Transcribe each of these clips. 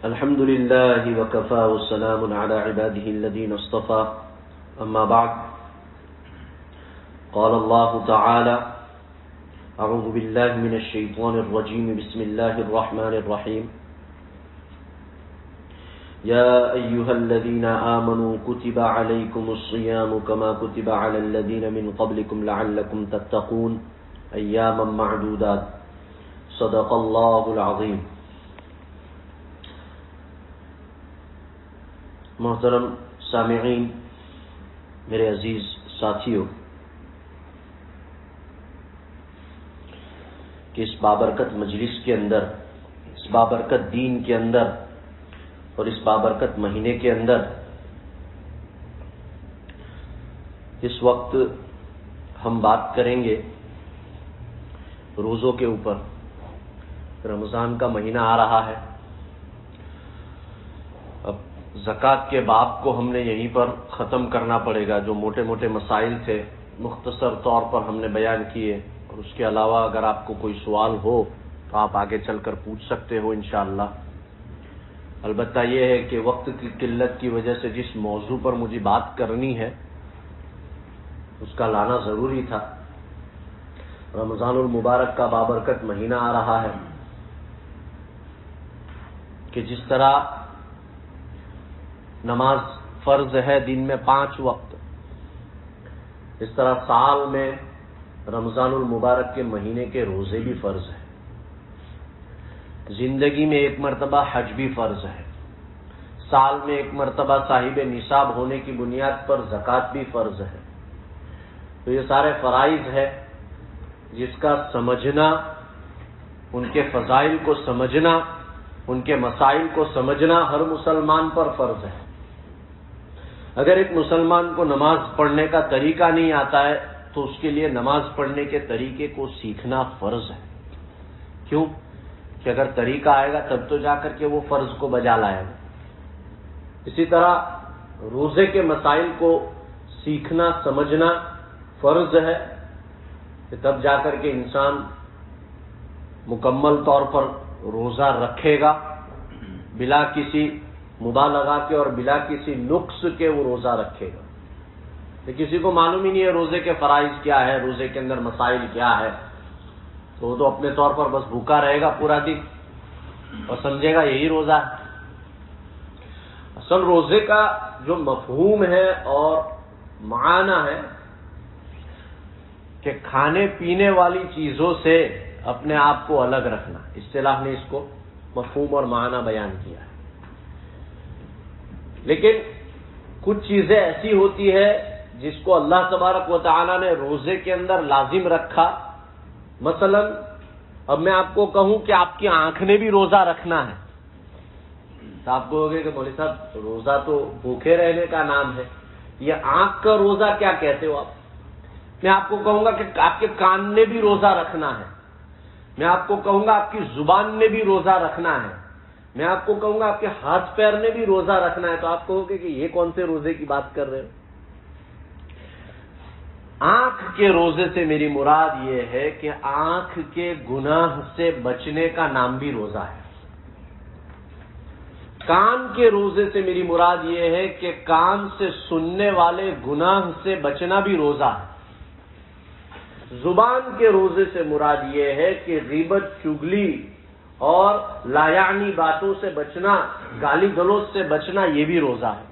الحمد لله وكفى والسلام على عباده الذين اصطفى أما بعد قال الله تعالى أعوذ بالله من الشيطان الرجيم بسم الله الرحمن الرحيم يا أيها الذين آمنوا كتب عليكم الصيام كما كتب على الذين من قبلكم لعلكم تتقون أياما معدودات صدق الله العظيم. محترم سامعین، میرے عزیز ساتھیوں، کہ اس بابرکت مجلس کے اندر، اس بابرکت دین کے اندر اور اس بابرکت مہینے کے اندر اس وقت ہم بات کریں گے روزوں کے اوپر. رمضان کا مہینہ آ رہا ہے. اب زکوٰۃ کے باب کو ہم نے یہیں پر ختم کرنا پڑے گا. جو موٹے موٹے مسائل تھے مختصر طور پر ہم نے بیان کیے، اور اس کے علاوہ اگر آپ کو کوئی سوال ہو تو آپ آگے چل کر پوچھ سکتے ہو انشاءاللہ. البتہ یہ ہے کہ وقت کی قلت کی وجہ سے جس موضوع پر مجھے بات کرنی ہے اس کا لانا ضروری تھا. رمضان المبارک کا بابرکت مہینہ آ رہا ہے کہ جس طرح نماز فرض ہے دن میں 5 وقت، اس طرح سال میں رمضان المبارک کے مہینے کے روزے بھی فرض ہیں. زندگی میں ایک مرتبہ حج بھی فرض ہے. سال میں ایک مرتبہ صاحب نصاب ہونے کی بنیاد پر زکوٰۃ بھی فرض ہے. تو یہ سارے فرائض ہے جس کا سمجھنا، ان کے فضائل کو سمجھنا، ان کے مسائل کو سمجھنا ہر مسلمان پر فرض ہے. اگر ایک مسلمان کو نماز پڑھنے کا طریقہ نہیں آتا ہے تو اس کے لیے نماز پڑھنے کے طریقے کو سیکھنا فرض ہے. کیوں؟ کہ اگر طریقہ آئے گا تب تو جا کر کے وہ فرض کو بجا لائے گا. اسی طرح روزے کے مسائل کو سیکھنا سمجھنا فرض ہے کہ تب جا کر کے انسان مکمل طور پر روزہ رکھے گا، بلا کسی مبالغہ کے اور بلا کسی نقص کے وہ روزہ رکھے گا. کہ کسی کو معلوم ہی نہیں ہے روزے کے فرائض کیا ہے، روزے کے اندر مسائل کیا ہے، تو وہ تو اپنے طور پر بس بھوکا رہے گا پورا دن اور سمجھے گا یہی روزہ ہے. اصل روزے کا جو مفہوم ہے اور معنی ہے کہ کھانے پینے والی چیزوں سے اپنے آپ کو الگ رکھنا. اصطلاح نے اس کو مفہوم اور معنی بیان کیا ہے. لیکن کچھ چیزیں ایسی ہوتی ہے جس کو اللہ تبارک و تعالی نے روزے کے اندر لازم رکھا. مثلا اب میں آپ کو کہوں کہ آپ کی آنکھ نے بھی روزہ رکھنا ہے تو آپ کہو گے کہ مولوی صاحب روزہ تو بھوکے رہنے کا نام ہے، یہ آنکھ کا روزہ کیا کہتے ہو آپ؟ میں آپ کو کہوں گا کہ آپ کے کان نے بھی روزہ رکھنا ہے. میں آپ کو کہوں گا آپ کی زبان نے بھی روزہ رکھنا ہے. میں آپ کو کہوں گا آپ کے ہاتھ پیر نے بھی روزہ رکھنا ہے. تو آپ کہو گے کہ یہ کون سے روزے کی بات کر رہے ہو؟ آنکھ کے روزے سے میری مراد یہ ہے کہ آنکھ کے گناہ سے بچنے کا نام بھی روزہ ہے. کان کے روزے سے میری مراد یہ ہے کہ کان سے سننے والے گناہ سے بچنا بھی روزہ ہے. زبان کے روزے سے مراد یہ ہے کہ غیبت، چغلی اور لایعنی باتوں سے بچنا، گالی گلوچ سے بچنا، یہ بھی روزہ ہے.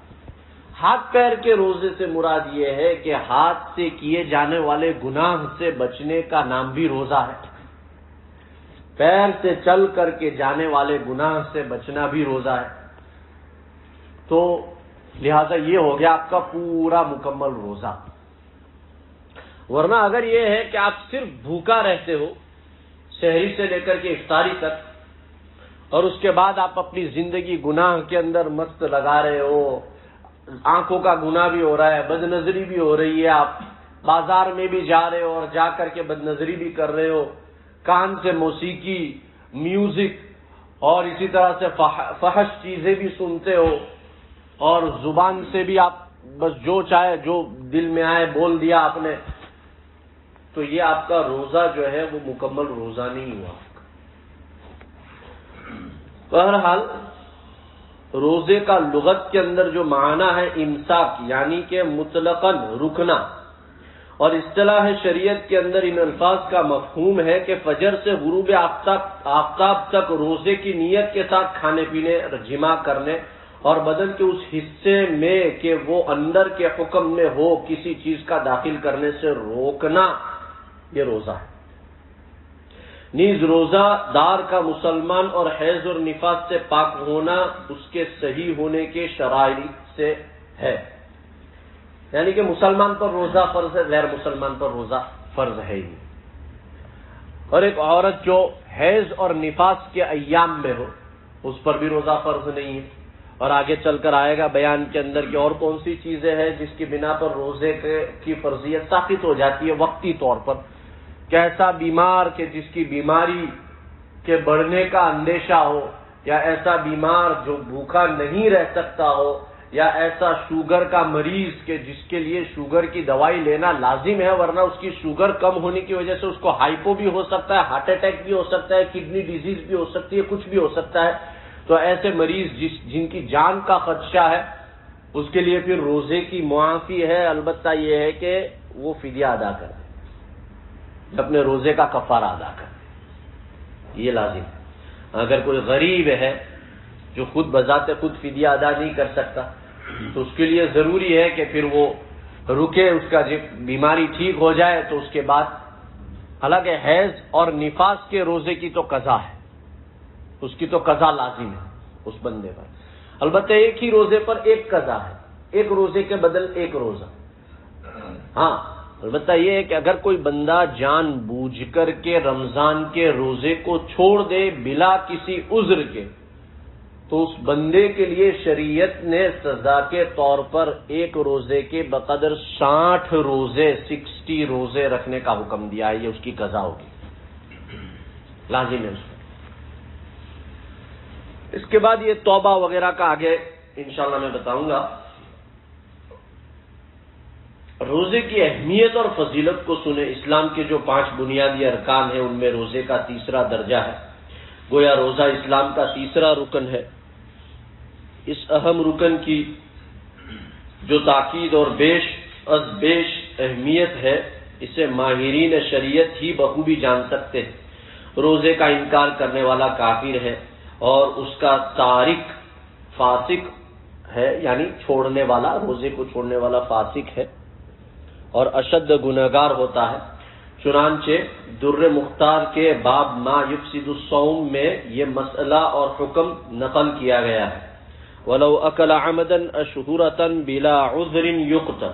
ہاتھ پیر کے روزے سے مراد یہ ہے کہ ہاتھ سے کیے جانے والے گناہ سے بچنے کا نام بھی روزہ ہے. پیر سے چل کر کے جانے والے گناہ سے بچنا بھی روزہ ہے. تو لہذا یہ ہو گیا آپ کا پورا مکمل روزہ. ورنہ اگر یہ ہے کہ آپ صرف بھوکا رہتے ہو سحری سے لے کر کے افطاری تک، اور اس کے بعد آپ اپنی زندگی گناہ کے اندر مست لگا رہے ہو، آنکھوں کا گناہ بھی ہو رہا ہے، بد نظری بھی ہو رہی ہے، آپ بازار میں بھی جا رہے ہو اور جا کر کے بد نظری بھی کر رہے ہو، کان سے موسیقی، میوزک اور اسی طرح سے فحش چیزیں بھی سنتے ہو، اور زبان سے بھی آپ بس جو چاہے جو دل میں آئے بول دیا آپ نے، تو یہ آپ کا روزہ جو ہے وہ مکمل روزہ نہیں ہوا. بہرحال روزے کا لغت کے اندر جو معنی ہے امساک، یعنی کہ مطلقاً رکنا، اور اصطلاح شریعت کے اندر ان الفاظ کا مفہوم ہے کہ فجر سے غروب آفتاب تک روزے کی نیت کے ساتھ کھانے پینے، جماع کرنے اور بدن کے اس حصے میں کہ وہ اندر کے حکم میں ہو کسی چیز کا داخل کرنے سے روکنا، یہ روزہ ہے۔ نیز روزہ دار کا مسلمان اور حیض اور نفاس سے پاک ہونا اس کے صحیح ہونے کے شرائط سے ہے، یعنی کہ مسلمان پر روزہ فرض ہے، غیر مسلمان پر روزہ فرض ہے ہی نہیں۔ اور ایک عورت جو حیض اور نفاس کے ایام میں ہو اس پر بھی روزہ فرض نہیں ہے، اور آگے چل کر آئے گا بیان کے اندر کہ اور کون سی چیزیں ہیں جس کی بنا پر روزے کی فرضیت ثابت ہو جاتی ہے وقتی طور پر۔ کیسا بیمار کہ جس کی بیماری کے بڑھنے کا اندیشہ ہو، یا ایسا بیمار جو بھوکا نہیں رہ سکتا ہو، یا ایسا شوگر کا مریض کہ جس کے لیے شوگر کی دوائی لینا لازم ہے، ورنہ اس کی شوگر کم ہونے کی وجہ سے اس کو ہائپو بھی ہو سکتا ہے، ہارٹ اٹیک بھی ہو سکتا ہے، کڈنی ڈیزیز بھی ہو سکتی ہے، کچھ بھی ہو سکتا ہے۔ تو ایسے مریض جن کی جان کا خدشہ ہے اس کے لیے پھر روزے کی معافی ہے، البتہ یہ ہے کہ وہ فدیہ ادا کرے، اپنے روزے کا کفارہ ادا کرے، یہ لازم ہے۔ اگر کوئی غریب ہے جو خود بذات خود فدیہ ادا نہیں کر سکتا تو اس کے لیے ضروری ہے کہ پھر وہ رکے، اس کا جب بیماری ٹھیک ہو جائے تو اس کے بعد، حالانکہ حیض اور نفاس کے روزے کی تو قضا ہے، اس کی تو قضا لازم ہے اس بندے پر، البتہ ایک ہی روزے پر ایک قضا ہے، ایک روزے کے بدل ایک روزہ۔ ہاں البتہ یہ ہے کہ اگر کوئی بندہ جان بوجھ کر کے رمضان کے روزے کو چھوڑ دے بلا کسی عذر کے، تو اس بندے کے لیے شریعت نے سزا کے طور پر ایک روزے کے بقدر 60 روزے رکھنے کا حکم دیا ہے، یہ اس کی قضا ہوگی، لازم ہے اس کو۔ اس کے بعد یہ توبہ وغیرہ کا آگے انشاءاللہ میں بتاؤں گا۔ روزے کی اہمیت اور فضیلت کو سنیں۔ اسلام کے جو 5 بنیادی ارکان ہیں ان میں روزے کا تیسرا درجہ ہے، گویا روزہ اسلام کا تیسرا رکن ہے۔ اس اہم رکن کی جو تاکید اور بیش از بیش اہمیت ہے اسے ماہرین شریعت ہی بخوبی جان سکتے ہیں۔ روزے کا انکار کرنے والا کافر ہے اور اس کا تارک فاسق ہے، یعنی چھوڑنے والا، روزے کو چھوڑنے والا فاسق ہے اور اشد گنہگار ہوتا ہے۔ چنانچہ در مختار کے باب ما یفسد الصوم میں یہ مسئلہ اور حکم نقل کیا گیا ہے۔ وَلَوْ أَكَلَ عَمَدًا أَشْهُرَةً بِلَا عُذْرٍ يُقْتَلُ،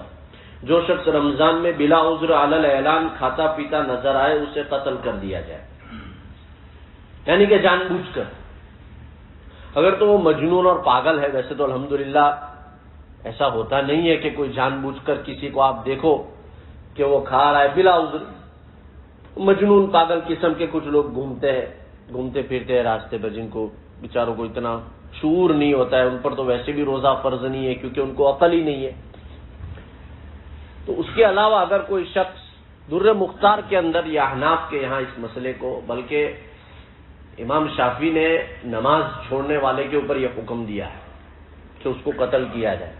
جو شخص رمضان میں بلا عذر علی الاعلان کھاتا پیتا نظر آئے اسے قتل کر دیا جائے، یعنی کہ جان بوجھ کر۔ اگر تو وہ مجنون اور پاگل ہے، ویسے تو الحمدللہ ایسا ہوتا نہیں ہے کہ کوئی جان بوجھ کر کسی کو آپ دیکھو کہ وہ کھا رہا ہے بلا عذر، مجنون پاگل قسم کے کچھ لوگ گھومتے پھرتے ہیں راستے پر، جن کو بیچاروں کو اتنا شعور نہیں ہوتا ہے، ان پر تو ویسے بھی روزہ فرض نہیں ہے کیونکہ ان کو عقل ہی نہیں ہے۔ تو اس کے علاوہ اگر کوئی شخص در مختار کے اندر یا احناف کے یہاں اس مسئلے کو، بلکہ امام شافعی نے نماز چھوڑنے والے کے اوپر یہ حکم دیا ہے کہ اس کو قتل کیا جائے،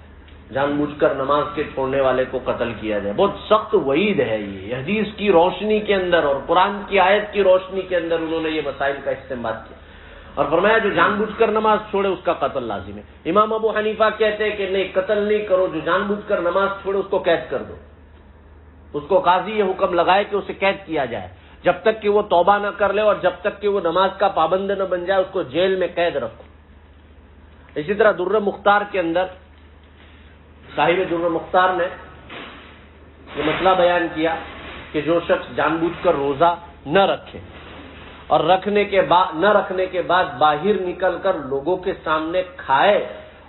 جان بوجھ کر نماز کے چھوڑنے والے کو قتل کیا جائے۔ بہت سخت وعید ہے یہ، حدیث کی روشنی کے اندر اور قرآن کی آیت کی روشنی کے اندر انہوں نے یہ مسائل کا استعمال کیا اور فرمایا جو جان بوجھ کر نماز چھوڑے اس کا قتل لازم ہے۔ امام ابو حنیفہ کہتے ہیں کہ نہیں، قتل نہیں کرو، جو جان بوجھ کر نماز چھوڑے اس کو قید کر دو، اس کو قاضی یہ حکم لگائے کہ اسے قید کیا جائے جب تک کہ وہ توبہ نہ کر لے اور جب تک کہ وہ نماز کا پابند نہ بن جائے، اس کو جیل میں قید رکھو۔ اسی طرح در مختار کے اندر صاحب در مختار نے یہ مسئلہ بیان کیا کہ جو شخص جان بوجھ کر روزہ نہ رکھے اور نہ رکھنے کے بعد باہر نکل کر لوگوں کے سامنے کھائے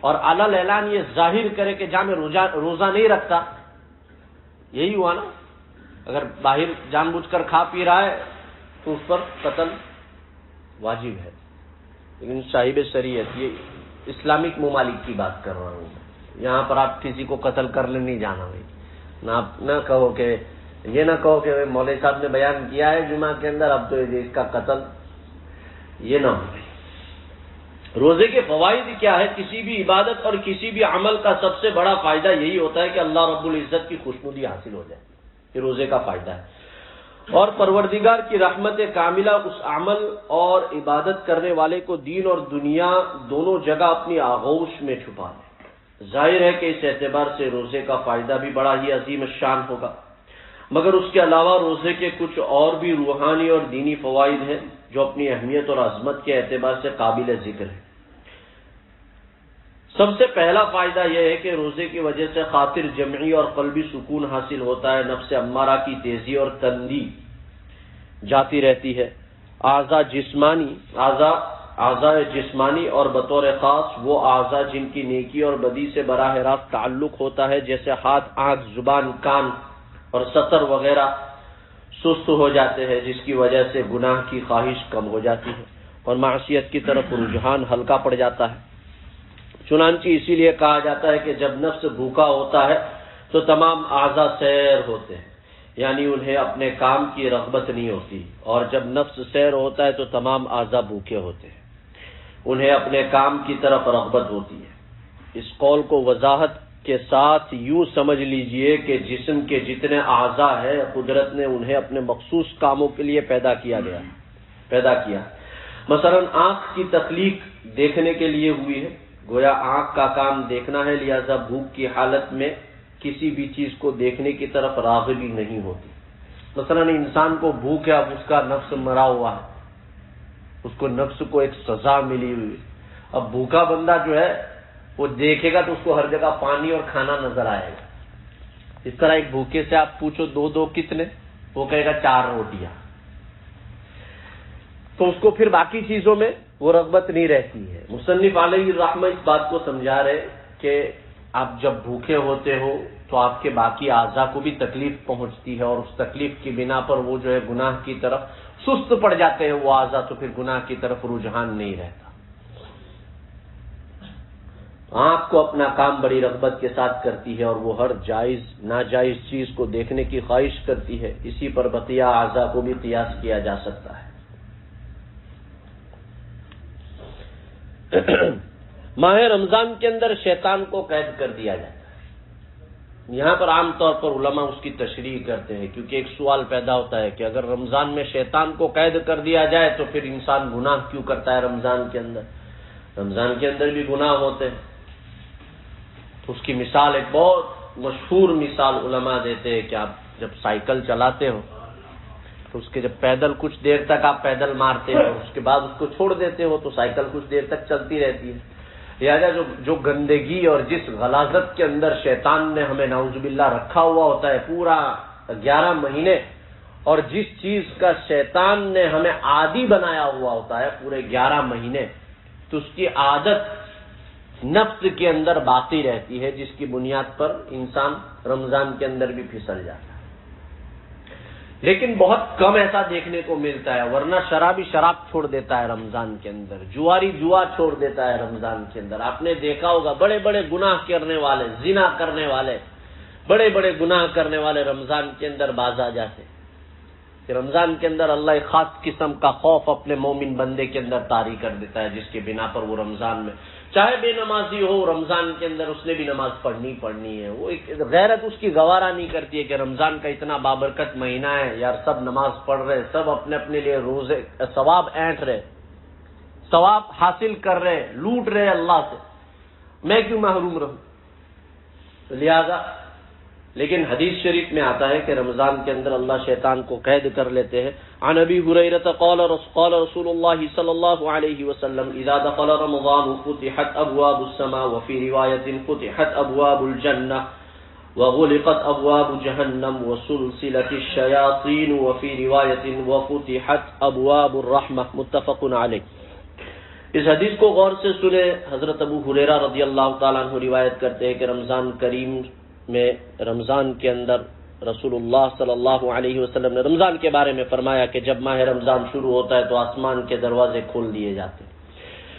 اور علل اعلان یہ ظاہر کرے کہ جہاں میں روزہ نہیں رکھتا، یہی ہوا نا، اگر باہر جان بوجھ کر کھا پی رہا ہے تو اس پر قتل واجب ہے۔ لیکن صاحب شریعت، یہ اسلامک ممالک کی بات کر رہا ہوں، یہاں پر آپ کسی کو قتل کرنے نہیں جانا بھائی، نہ کہو کہ یہ نہ کہو کہ مولوی صاحب نے بیان کیا ہے جمعہ کے اندر اب تو اس کا قتل، یہ نہ ہو۔ روزے کے فوائد کیا ہے؟ کسی بھی عبادت اور کسی بھی عمل کا سب سے بڑا فائدہ یہی ہوتا ہے کہ اللہ رب العزت کی خوشنودی حاصل ہو جائے، یہ روزے کا فائدہ ہے۔ اور پروردگار کی رحمت کاملہ اس عمل اور عبادت کرنے والے کو دین اور دنیا دونوں جگہ اپنی آغوش میں چھپا لے۔ ظاہر ہے کہ اس اعتبار سے روزے کا فائدہ بھی بڑا ہی عظیم الشان ہوگا، مگر اس کے علاوہ روزے کے کچھ اور بھی روحانی اور دینی فوائد ہیں جو اپنی اہمیت اور عظمت کے اعتبار سے قابل ذکر ہیں۔ سب سے پہلا فائدہ یہ ہے کہ روزے کی وجہ سے خاطر جمعی اور قلبی سکون حاصل ہوتا ہے، نفس امارہ کی تیزی اور تندی جاتی رہتی ہے۔ اعضاء جسمانی اور بطور خاص وہ اعضاء جن کی نیکی اور بدی سے براہ راست تعلق ہوتا ہے، جیسے ہاتھ، آنکھ، زبان، کان اور سطر وغیرہ سست ہو جاتے ہیں، جس کی وجہ سے گناہ کی خواہش کم ہو جاتی ہے اور معصیت کی طرف رجحان ہلکا پڑ جاتا ہے۔ چنانچہ اسی لیے کہا جاتا ہے کہ جب نفس بھوکا ہوتا ہے تو تمام اعضاء سیر ہوتے ہیں، یعنی انہیں اپنے کام کی رغبت نہیں ہوتی، اور جب نفس سیر ہوتا ہے تو تمام اعضاء بھوکے ہوتے ہیں، انہیں اپنے کام کی طرف رغبت ہوتی ہے۔ اس قول کو وضاحت کے ساتھ یوں سمجھ لیجئے کہ جسم کے جتنے اعضاء ہیں قدرت نے انہیں اپنے مخصوص کاموں کے لیے پیدا کیا۔ مثلا آنکھ کی تخلیق دیکھنے کے لیے ہوئی ہے، گویا آنکھ کا کام دیکھنا ہے، لہذا بھوک کی حالت میں کسی بھی چیز کو دیکھنے کی طرف راغبی نہیں ہوتی۔ مثلا انسان کو بھوک ہے، اب اس کا نفس مرا ہوا ہے، اس کو نفس کو ایک سزا ملی ہوئی ہے۔ اب بھوکا بندہ جو ہے وہ دیکھے گا تو اس کو ہر جگہ پانی اور کھانا نظر آئے گا۔ اس طرح ایک بھوکے سے آپ پوچھو دو کتنے، وہ کہے گا 4 روٹیاں، تو اس کو پھر باقی چیزوں میں وہ رغبت نہیں رہتی ہے۔ مصنف علیہ الرحمہ اس بات کو سمجھا رہے کہ آپ جب بھوکے ہوتے ہو تو آپ کے باقی اعضاء کو بھی تکلیف پہنچتی ہے، اور اس تکلیف کی بنا پر وہ جو ہے گناہ کی طرف سست پڑ جاتے ہیں وہ اعضاء، تو پھر گناہ کی طرف رجحان نہیں رہتا۔ آنکھ کو اپنا کام بڑی رغبت کے ساتھ کرتی ہے اور وہ ہر جائز ناجائز چیز کو دیکھنے کی خواہش کرتی ہے، اسی پر بقیہ اعضاء کو بھی قیاس کیا جا سکتا ہے۔ ماہ رمضان کے اندر شیطان کو قید کر دیا جاتا ہے۔ یہاں پر عام طور پر علماء اس کی تشریح کرتے ہیں، کیونکہ ایک سوال پیدا ہوتا ہے کہ اگر رمضان میں شیطان کو قید کر دیا جائے تو پھر انسان گناہ کیوں کرتا ہے رمضان کے اندر؟ رمضان کے اندر بھی گناہ ہوتے ہیں۔ تو اس کی مثال، ایک بہت مشہور مثال علماء دیتے ہیں کہ آپ جب سائیکل چلاتے ہو تو اس کے جب پیدل کچھ دیر تک آپ پیدل مارتے ہو، اس کے بعد اس کو چھوڑ دیتے ہو تو سائیکل کچھ دیر تک چلتی رہتی ہے۔ لہٰذا جو گندگی اور جس غلاظت کے اندر شیطان نے ہمیں نعوذ باللہ رکھا ہوا ہوتا ہے پورا 11 مہینے، اور جس چیز کا شیطان نے ہمیں عادی بنایا ہوا ہوتا ہے پورے 11 مہینے، تو اس کی عادت نفس کے اندر باقی رہتی ہے، جس کی بنیاد پر انسان رمضان کے اندر بھی پھسل جاتا ہے۔ لیکن بہت کم ایسا دیکھنے کو ملتا ہے، ورنہ شرابی شراب چھوڑ دیتا ہے رمضان کے اندر، جواری جوا چھوڑ دیتا ہے رمضان کے اندر۔ آپ نے دیکھا ہوگا بڑے بڑے گناہ کرنے والے، زنا کرنے والے، بڑے بڑے گناہ کرنے والے رمضان کے اندر باز آ جاتے ہیں۔ کہ رمضان کے اندر اللہ ایک خاص قسم کا خوف اپنے مومن بندے کے اندر طاری کر دیتا ہے، جس کے بنا پر وہ رمضان میں چاہے بے نمازی ہو، رمضان کے اندر اس نے بھی نماز پڑھنی ہے۔ وہ ایک غیرت اس کی گوارا نہیں کرتی ہے کہ رمضان کا اتنا بابرکت مہینہ ہے یار، سب نماز پڑھ رہے، سب اپنے اپنے لیے روزے ثواب اینٹ رہے، ثواب حاصل کر رہے، لوٹ رہے اللہ سے، میں کیوں محروم رہوں؟ لہذا لیکن حدیث شریف میں آتا ہے کہ رمضان کے اندر اللہ شیطان کو قید کر لیتے ہیں۔ عن ابی ہریرہ قال رسول اللہ صلی اللہ علیہ وسلم اذا دخل رمضان فتحت ابواب السماء وفي روایت فتحت ابواب الجنہ وغلقت ابواب جہنم وسلسلت الشیاطین وفي روایت وفتحت ابواب الرحمہ، متفق علیہ۔ اس حدیث کو غور سے سنے، حضرت ابو ہریرہ رضی اللہ تعالیٰ عنہ روایت کرتے ہیں کہ رمضان کریم میں رمضان کے اندر رسول اللہ صلی اللہ علیہ وسلم نے رمضان کے بارے میں فرمایا کہ جب ماہ رمضان شروع ہوتا ہے تو آسمان کے دروازے کھول دیے جاتے ہیں۔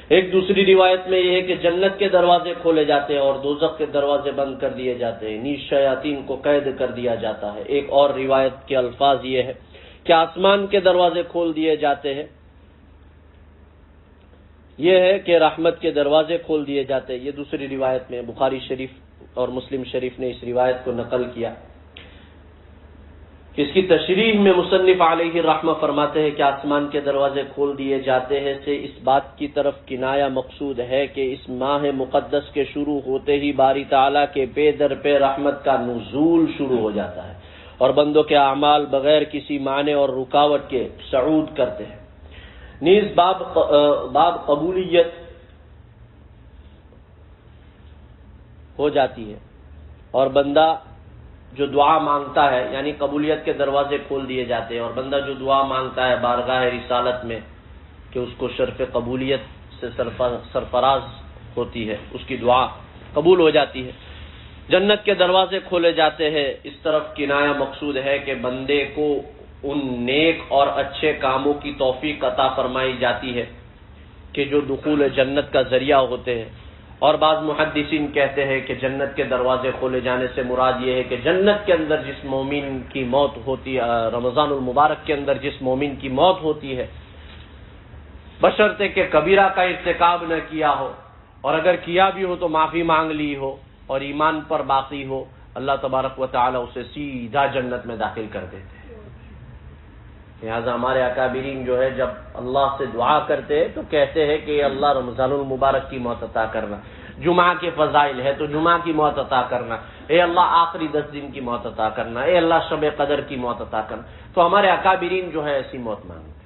ایک دوسری روایت میں یہ ہے کہ جنت کے دروازے کھولے جاتے ہیں اور دوزخ کے دروازے بند کر دیے جاتے ہیں، نیز شیاطین کو قید کر دیا جاتا ہے۔ ایک اور روایت کے الفاظ یہ ہے کہ آسمان کے دروازے کھول دیے جاتے ہیں یہ ہے کہ رحمت کے دروازے کھول دیے جاتے ہیں. یہ دوسری روایت میں بخاری شریف اور مسلم شریف نے اس روایت کو نقل کیا. اس کی تشریح میں مصنف علیہ الرحمہ فرماتے ہیں کہ آسمان کے دروازے کھول دیے جاتے ہیں سے اس بات کی طرف کنایہ مقصود ہے کہ اس ماہ مقدس کے شروع ہوتے ہی باری تعالیٰ کے پے در پہ رحمت کا نزول شروع ہو جاتا ہے اور بندوں کے اعمال بغیر کسی معنی اور رکاوٹ کے صعود کرتے ہیں. نیز باب قبولیت ہو جاتی ہے اور بندہ جو دعا مانگتا ہے، یعنی قبولیت کے دروازے کھول دیے جاتے ہیں اور بندہ جو دعا مانگتا ہے بارگاہ رسالت میں کہ اس کو شرف قبولیت سے سرفراز ہوتی ہے، اس کی دعا قبول ہو جاتی ہے. جنت کے دروازے کھولے جاتے ہیں. اس طرف کنایہ مقصود ہے کہ بندے کو ان نیک اور اچھے کاموں کی توفیق عطا فرمائی جاتی ہے کہ جو دخول جنت کا ذریعہ ہوتے ہیں. اور بعض محدثین کہتے ہیں کہ جنت کے دروازے کھولے جانے سے مراد یہ ہے کہ جنت کے اندر جس مومن کی موت ہوتی ہے، رمضان المبارک کے اندر جس مومن کی موت ہوتی ہے، بشرطے کہ کبیرہ کا ارتکاب نہ کیا ہو، اور اگر کیا بھی ہو تو معافی مانگ لی ہو اور ایمان پر باقی ہو، اللہ تبارک و تعالی اسے سیدھا جنت میں داخل کر دیتے ہیں. لہٰذا ہمارے اکابرین جو ہے جب اللہ سے دعا کرتے ہیں تو کہتے ہیں کہ اللہ رمضان المبارک کی موت عطا کرنا، جمعہ کے فضائل ہے تو جمعہ کی موت عطا کرنا، اے اللہ آخری 10 دن کی موت عطا کرنا، اے اللہ شب قدر کی موت عطا کرنا. تو ہمارے اکابرین جو ہے ایسی موت مانگتے ہیں.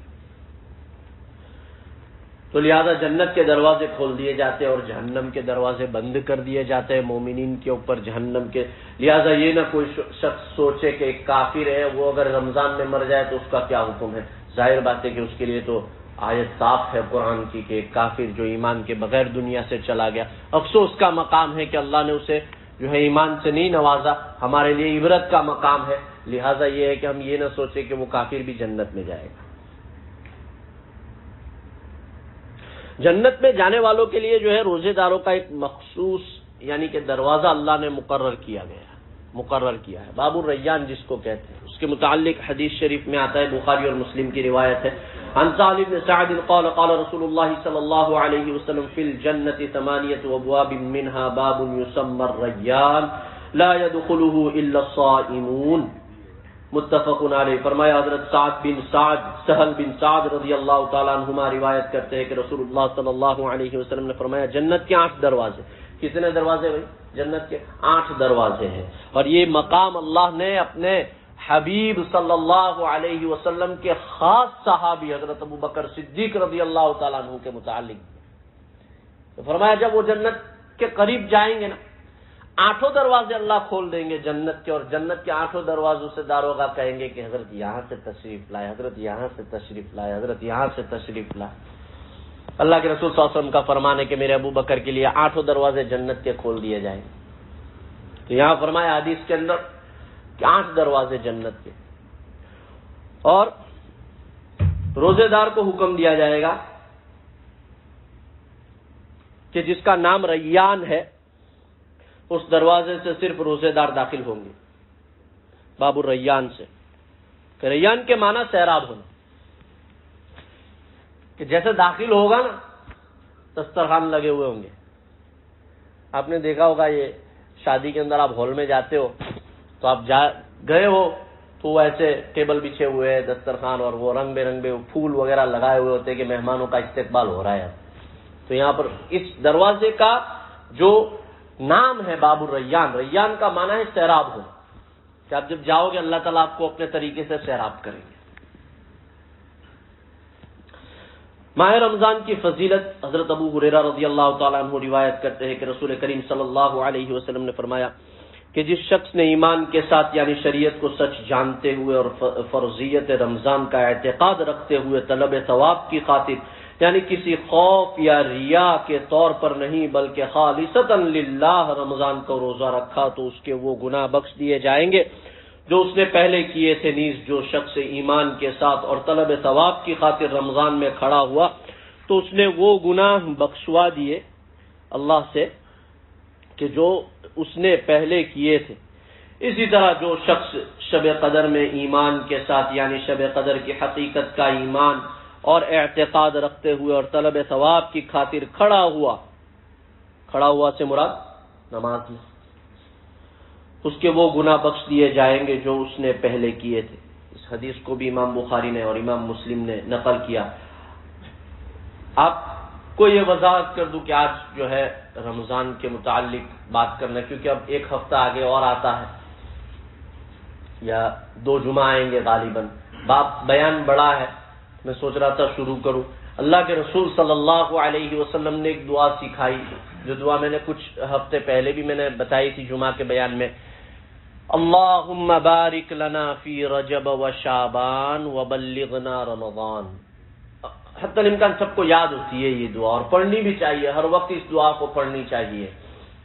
تو لہذا جنت کے دروازے کھول دیے جاتے ہیں اور جہنم کے دروازے بند کر دیے جاتے ہیں مومنین کے اوپر جہنم کے. لہذا یہ نہ کوئی شخص سوچے کہ ایک کافر ہے وہ اگر رمضان میں مر جائے تو اس کا کیا حکم ہے. ظاہر بات ہے کہ اس کے لیے تو آیت صاف ہے قرآن کی کہ ایک کافر جو ایمان کے بغیر دنیا سے چلا گیا، افسوس کا مقام ہے کہ اللہ نے اسے جو ہے ایمان سے نہیں نوازا. ہمارے لیے عبرت کا مقام ہے. لہذا یہ ہے کہ ہم یہ نہ سوچے کہ وہ کافر بھی جنت میں جائے گا. جنت میں جانے والوں کے لیے جو ہے روزے داروں کا ایک مخصوص یعنی کہ دروازہ اللہ نے مقرر کیا ہے. باب الریان جس کو کہتے ہیں، اس کے متعلق حدیث شریف میں آتا ہے، بخاری اور مسلم کی روایت ہے. عن سالم بن سعد قال قال رسول اللہ صلی اللہ علیہ وسلم فی الجنة 8 ابواب منها باب يسمى الریان لا يدخله الا الصائمون. متفق علیہ. فرمایا حضرت سہل بن سعد رضی اللہ تعالیٰ عنہما روایت کرتے ہیں کہ رسول اللہ صلی اللہ علیہ وسلم نے فرمایا جنت کے 8 دروازے. کتنے دروازے بھائی؟ جنت کے 8 دروازے ہیں. اور یہ مقام اللہ نے اپنے حبیب صلی اللہ علیہ وسلم کے خاص صحابی حضرت ابو بکر صدیق رضی اللہ تعالیٰ عنہ کے متعلق تو فرمایا جب وہ جنت کے قریب جائیں گے نا 8 دروازے اللہ کھول دیں گے جنت کے، اور جنت کے 8 دروازوں سے داروغہ کہیں گے کہ حضرت یہاں سے تشریف لائے، حضرت یہاں سے تشریف لائے، حضرت یہاں سے تشریف لائے. اللہ کے رسول صلی اللہ علیہ وسلم کا فرمان ہے کہ میرے ابو بکر کے لیے 8 دروازے جنت کے کھول دیے جائیں. تو یہاں فرمایا حدیث کے اندر کہ 8 دروازے جنت کے. اور روزے دار کو حکم دیا جائے گا کہ جس کا نام ریان ہے اس دروازے سے صرف روزے دار داخل ہوں گے. باب الریان سے کہ ریان کے معنی سیراب ہونا، کہ جیسے داخل ہوگا نا دسترخوان لگے ہوئے ہوں گے. آپ نے دیکھا ہوگا یہ شادی کے اندر آپ ہال میں جاتے ہو تو آپ گئے ہو تو ایسے ٹیبل بچھے ہوئے ہیں دسترخوان اور وہ رنگ برنگے پھول وغیرہ لگائے ہوئے ہوتے ہیں کہ مہمانوں کا استقبال ہو رہا ہے. تو یہاں پر اس دروازے کا جو نام ہے باب الریان، ریان کا معنی ہے سیراب ہو، کہ آپ جب جاؤ گے اللہ تعالیٰ آپ کو اپنے طریقے سے سیراب کریں گے. ماہ رمضان کی فضیلت حضرت ابو ہریرہ رضی اللہ تعالیٰ عنہ روایت کرتے ہیں کہ رسول کریم صلی اللہ علیہ وسلم نے فرمایا کہ جس شخص نے ایمان کے ساتھ یعنی شریعت کو سچ جانتے ہوئے اور فرضیت رمضان کا اعتقاد رکھتے ہوئے طلب ثواب کی خاطر یعنی کسی خوف یا ریا کے طور پر نہیں بلکہ خالصتاً للہ رمضان کو روزہ رکھا تو اس کے وہ گناہ بخش دیے جائیں گے جو اس نے پہلے کیے تھے. نیز جو شخص ایمان کے ساتھ اور طلب ثواب کی خاطر رمضان میں کھڑا ہوا تو اس نے وہ گناہ بخشوا دیے اللہ سے کہ جو اس نے پہلے کیے تھے. اسی طرح جو شخص شب قدر میں ایمان کے ساتھ یعنی شب قدر کی حقیقت کا ایمان اور اعتقاد رکھتے ہوئے اور طلب ثواب کی خاطر کھڑا ہوا سے مراد نماز میں، اس کے وہ گناہ بخش دیے جائیں گے جو اس نے پہلے کیے تھے۔ اس حدیث کو بھی امام بخاری نے اور امام مسلم نے نقل کیا۔ آپ کو یہ وضاحت کر دوں کہ آج جو ہے رمضان کے متعلق بات کرنا، کیونکہ اب ایک ہفتہ آگے اور آتا ہے، یا 2 جمعہ آئیں گے غالباً۔ بیان بڑا ہے، میں سوچ رہا تھا شروع کروں۔ اللہ کے رسول صلی اللہ علیہ وسلم نے ایک دعا سکھائی، جو دعا میں نے کچھ ہفتے پہلے بھی میں نے بتائی تھی جمعہ کے بیان میں۔ اللہم بارک لنا فی رجب و شعبان وبلغنا رمضان۔ حتی الامکان سب کو یاد ہوتی ہے یہ دعا، اور پڑھنی بھی چاہیے، ہر وقت اس دعا کو پڑھنی چاہیے،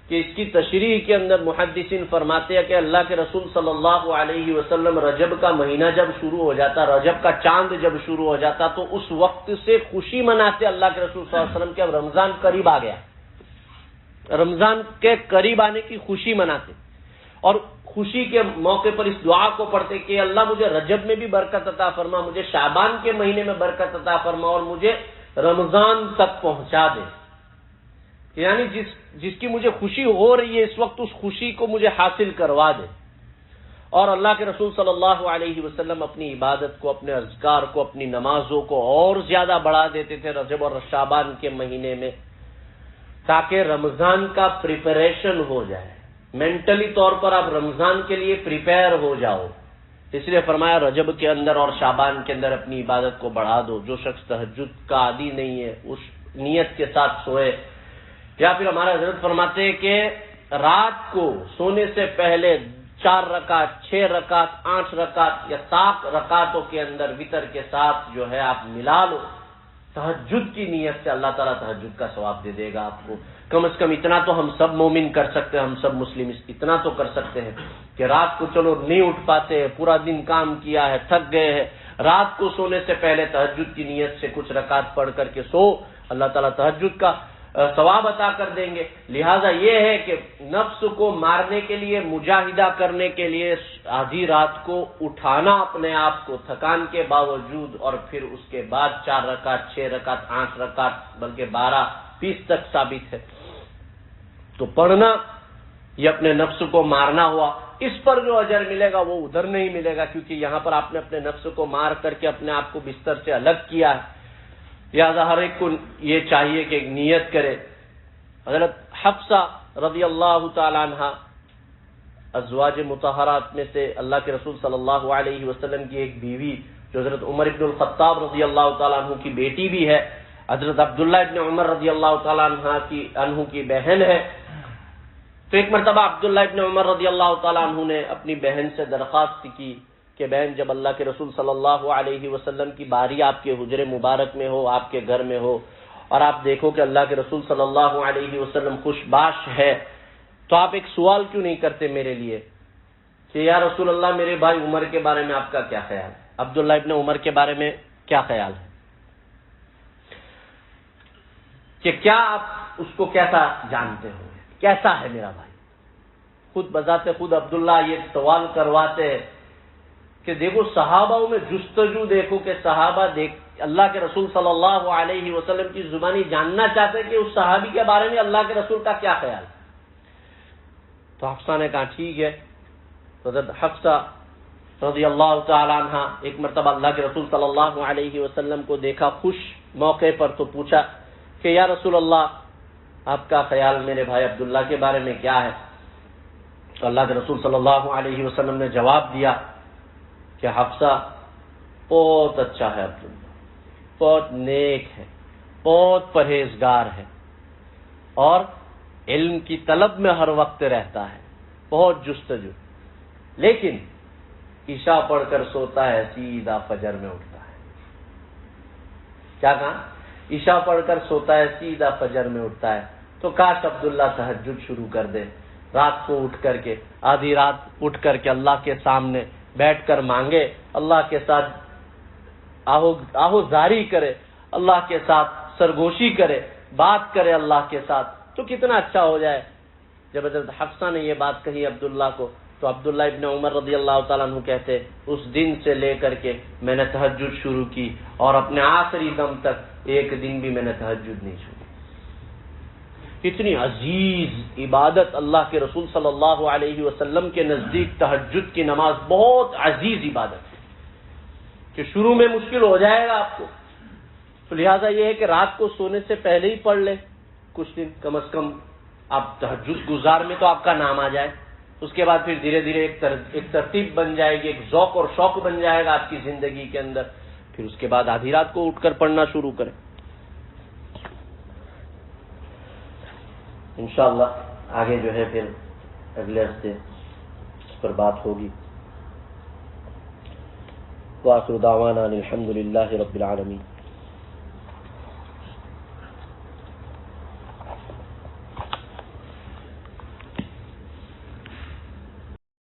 کہ اس کی تشریح کے اندر محدثین فرماتے ہیں کہ اللہ کے رسول صلی اللہ علیہ وسلم رجب کا مہینہ جب شروع ہو جاتا، رجب کا چاند جب شروع ہو جاتا، تو اس وقت سے خوشی مناتے اللہ کے رسول صلی اللہ علیہ وسلم کہ اب رمضان قریب آ گیا، رمضان کے قریب آنے کی خوشی مناتے، اور خوشی کے موقع پر اس دعا کو پڑھتے کہ اللہ مجھے رجب میں بھی برکت عطا فرما، مجھے شعبان کے مہینے میں برکت عطا فرما، اور مجھے رمضان تک پہنچا دے، یعنی جس کی مجھے خوشی ہو رہی ہے اس وقت، اس خوشی کو مجھے حاصل کروا دے۔ اور اللہ کے رسول صلی اللہ علیہ وسلم اپنی عبادت کو، اپنے اذکار کو، اپنی نمازوں کو اور زیادہ بڑھا دیتے تھے رجب اور شعبان کے مہینے میں، تاکہ رمضان کا پریپریشن ہو جائے، مینٹلی طور پر آپ رمضان کے لیے پریپیئر ہو جاؤ۔ اس لیے فرمایا رجب کے اندر اور شعبان کے اندر اپنی عبادت کو بڑھا دو۔ جو شخص تہجد کا عادی نہیں ہے اس نیت کے ساتھ سوئے، یا پھر ہمارا حضرت فرماتے ہیں کہ رات کو سونے سے پہلے 4 رکعت، 6 رکعت، 8 رکعت یا 7 رکعتوں کے اندر وتر کے ساتھ جو ہے آپ ملا لو تہجد کی نیت سے، اللہ تعالیٰ تہجد کا ثواب دے دے گا آپ کو۔ کم از کم اتنا تو ہم سب مومن کر سکتے ہیں، ہم سب مسلم اتنا تو کر سکتے ہیں کہ رات کو چلو نہیں اٹھ پاتے، پورا دن کام کیا ہے، تھک گئے ہیں، رات کو سونے سے پہلے تہجد کی نیت سے کچھ رکعت پڑھ کر کے سو، اللہ تعالیٰ تہجد کا ثواب عطا کر دیں گے۔ لہذا یہ ہے کہ نفس کو مارنے کے لیے، مجاہدہ کرنے کے لیے آدھی رات کو اٹھانا اپنے آپ کو تھکان کے باوجود، اور پھر اس کے بعد 4 رکعت، 6 رکعت، 8 رکعت، بلکہ 12 20 تک ثابت ہے۔ تو پڑھنا یہ اپنے نفس کو مارنا ہوا، اس پر جو اجر ملے گا وہ ادھر نہیں ملے گا، کیونکہ یہاں پر آپ نے اپنے نفس کو مار کر کے اپنے آپ کو بستر سے الگ کیا ہے۔ لہٰذا ہر ایک کو یہ چاہیے کہ ایک نیت کرے۔ حضرت حفصہ رضی اللہ تعالی عنہ ازواج مطہرات میں سے اللہ کے رسول صلی اللہ علیہ وسلم کی ایک بیوی، جو حضرت عمر ابن الخطاب رضی اللہ تعالیٰ عنہ کی بیٹی بھی ہے، حضرت عبداللہ ابن عمر رضی اللہ تعالیٰ عنہ کی بہن ہے۔ تو ایک مرتبہ عبداللہ ابن عمر رضی اللہ تعالیٰ عنہ نے اپنی بہن سے درخواست کی کہ بہن، جب اللہ کے رسول صلی اللہ علیہ وسلم کی باری آپ کے حجرے مبارک میں ہو، آپ کے گھر میں ہو، اور آپ دیکھو کہ اللہ کے رسول صلی اللہ علیہ وسلم خوش باش ہے، تو آپ ایک سوال کیوں نہیں کرتے میرے لیے کہ یا رسول اللہ میرے بھائی عمر کے بارے میں آپ کا کیا خیال ہے، عبداللہ ابن عمر کے بارے میں کیا خیال ہے، کہ کیا آپ اس کو کیسا جانتے ہو، کیسا ہے میرا بھائی۔ خود بذات خود عبداللہ یہ سوال کرواتے ہیں کہ دیکھو صحابہ میں جستجو دیکھو کہ صحابہ اللہ کے رسول صلی اللہ علیہ وسلم کی زبانی جاننا چاہتے کہ اس صحابی کے بارے میں اللہ کے رسول کا کیا خیال ہے۔ تو حفصہ نے کہا ٹھیک ہے۔ تو حضرت حفصہ رضی اللہ تعالی عنہ ایک مرتبہ اللہ کے رسول صلی اللہ علیہ وسلم کو دیکھا خوش موقع پر، تو پوچھا کہ یا رسول اللہ آپ کا خیال میرے بھائی عبداللہ کے بارے میں کیا ہے۔ تو اللہ کے رسول صلی اللہ علیہ وسلم نے جواب دیا کہ حفصہ بہت اچھا ہے، عبداللہ بہت نیک ہے، بہت پرہیزگار ہے، اور علم کی طلب میں ہر وقت رہتا ہے، بہت جستجو، لیکن عشاء پڑھ کر سوتا ہے، سیدھا فجر میں اٹھتا ہے۔ کیا کہا؟ عشاء پڑھ کر سوتا ہے، سیدھا فجر میں اٹھتا ہے۔ تو کاش عبداللہ تہجد شروع کر دے، رات کو اٹھ کر کے، آدھی رات اٹھ کر کے اللہ کے سامنے بیٹھ کر مانگے، اللہ کے ساتھ آہو زاری کرے، اللہ کے ساتھ سرگوشی کرے، بات کرے اللہ کے ساتھ، تو کتنا اچھا ہو جائے۔ جب حضرت حفصہ نے یہ بات کہی عبداللہ کو، تو عبداللہ ابن عمر رضی اللہ تعالیٰ عنہ کہتے اس دن سے لے کر کے میں نے تہجد شروع کی اور اپنے آخری دم تک ایک دن بھی میں نے تہجد نہیں چھوڑی. اتنی عزیز عبادت اللہ کے رسول صلی اللہ علیہ وسلم کے نزدیک تہجد کی نماز بہت عزیز عبادت ہے کہ شروع میں مشکل ہو جائے گا آپ کو، تو لہٰذا یہ ہے کہ رات کو سونے سے پہلے ہی پڑھ لیں کچھ دن، کم از کم آپ تہجد گزار میں تو آپ کا نام آ جائے. اس کے بعد پھر دھیرے دھیرے ایک ترتیب بن جائے گی، ایک ذوق اور شوق بن جائے گا آپ کی زندگی کے اندر. پھر اس کے بعد آدھی رات کو اٹھ کر پڑھنا شروع کریں. انشاءاللہ آگے جو ہے پھر اگلے ہفتے اس پر بات ہوگی. وآخر دعوانا الحمد للہ رب العالمین.